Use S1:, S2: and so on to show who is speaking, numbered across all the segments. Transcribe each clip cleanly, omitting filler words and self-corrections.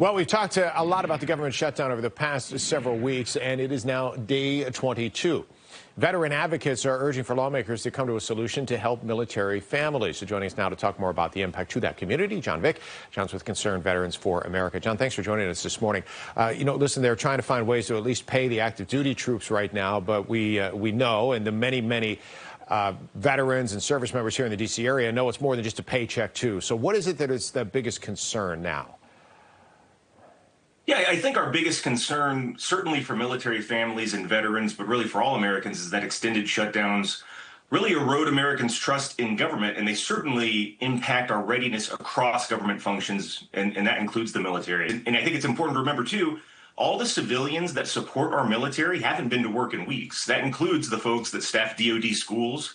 S1: Well, we've talked a lot about the government shutdown over the past several weeks, and it is now day 22. Veteran advocates are urging for lawmakers to come to a solution to help military families. So joining us now to talk more about the impact to that community, John Vick. John's with Concerned Veterans for America. John, thanks for joining us this morning. Listen, they're trying to find ways to at least pay the active duty troops right now, but we know, and the many veterans and service members here in the D.C. area know it's more than just a paycheck, too. So what is it that is the biggest concern now?
S2: Yeah, I think our biggest concern, certainly for military families and veterans, but really for all Americans, is that extended shutdowns really erode Americans' trust in government, and they certainly impact our readiness across government functions, and that includes the military. And I think it's important to remember, too, all the civilians that support our military haven't been to work in weeks. That includes the folks that staff DoD schools,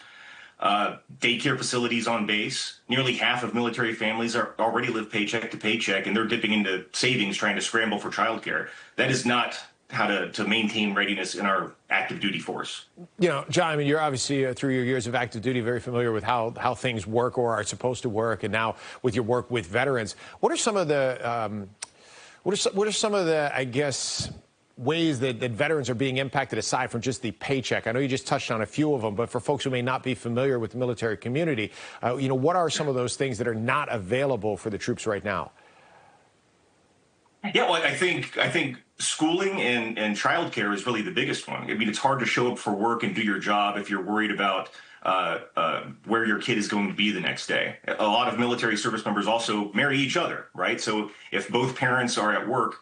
S2: daycare facilities on base. Nearly half of military families already live paycheck to paycheck, and they're dipping into savings trying to scramble for childcare. That is not how to maintain readiness in our active duty force.
S1: You know, John, I mean, you're obviously, through your years of active duty, very familiar with how things work or are supposed to work, and now with your work with veterans. What are some of the, I guess, ways that veterans are being impacted aside from just the paycheck? I know you just touched on a few of them, but for folks who may not be familiar with the military community, what are some of those things that are not available for the troops right now?
S2: Yeah, well, I think schooling and childcare is really the biggest one. I mean, it's hard to show up for work and do your job if you're worried about where your kid is going to be the next day. A lot of military service members also marry each other, right? So if both parents are at work,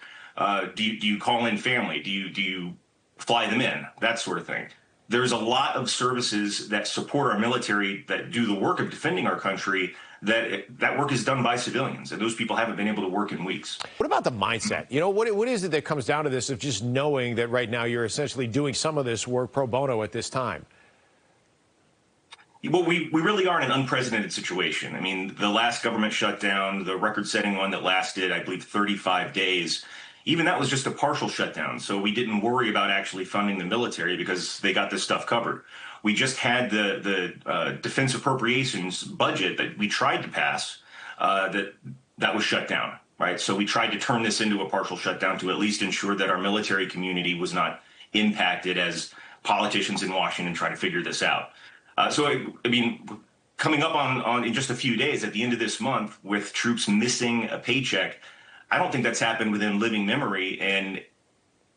S2: do you call in family? Do you fly them in? That sort of thing. There's a lot of services that support our military that do the work of defending our country. That work is done by civilians, and those people haven't been able to work in weeks.
S1: What about the mindset? You know, what is it that comes down to this of just knowing that right now you're essentially doing some of this work pro bono at this time?
S2: Well, we really are in an unprecedented situation. I mean, the last government shutdown, the record-setting one that lasted, I believe, 35 days, even that was just a partial shutdown. So we didn't worry about actually funding the military because they got this stuff covered. We just had the defense appropriations budget that we tried to pass that was shut down, right? So we tried to turn this into a partial shutdown to at least ensure that our military community was not impacted as politicians in Washington try to figure this out. I mean, coming up on in just a few days at the end of this month with troops missing a paycheck, I don't think that's happened within living memory. And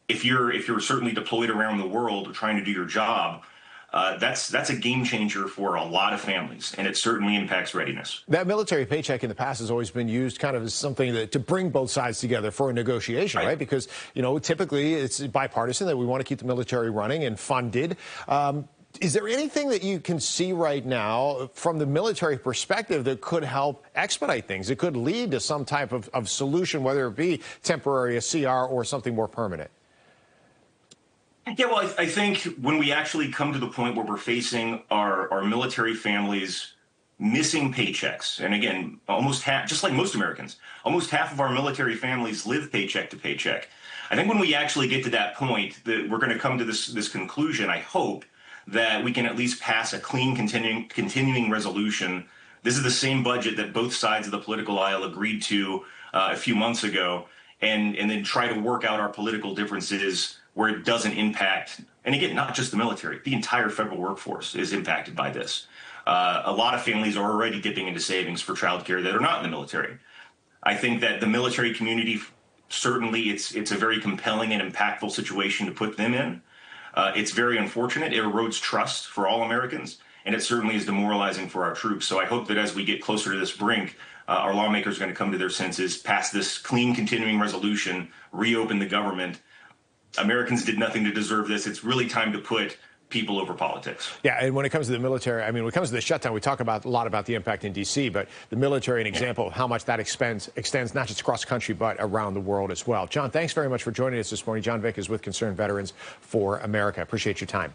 S2: if you're certainly deployed around the world trying to do your job, that's a game changer for a lot of families, and it certainly impacts readiness.
S1: That military paycheck in the past has always been used kind of as something to bring both sides together for a negotiation, right? Because, typically it's bipartisan that we want to keep the military running and funded. Is there anything that you can see right now from the military perspective that could help expedite things? It could lead to some type of solution, whether it be temporary, a CR, or something more permanent.
S2: Yeah, well, I think when we actually come to the point where we're facing our military families missing paychecks, and again, almost half, just like most Americans, almost half of our military families live paycheck to paycheck. I think when we actually get to that point, that we're going to come to this conclusion, I hope, that we can at least pass a clean continuing resolution. This is the same budget that both sides of the political aisle agreed to a few months ago, and then try to work out our political differences where it doesn't impact, and again, not just the military, the entire federal workforce is impacted by this. A lot of families are already dipping into savings for childcare that are not in the military. I think that the military community, certainly it's a very compelling and impactful situation to put them in. It's very unfortunate. It erodes trust for all Americans, and it certainly is demoralizing for our troops. So I hope that as we get closer to this brink, our lawmakers are going to come to their senses, pass this clean continuing resolution, reopen the government. Americans did nothing to deserve this. It's really time to put people over politics.
S1: Yeah, and when it comes to the military, I mean, when it comes to the shutdown, we talk a lot about the impact in D.C., but the military, an example of how much that extends not just across the country, but around the world as well. John, thanks very much for joining us this morning. John Vick is with Concerned Veterans for America. Appreciate your time.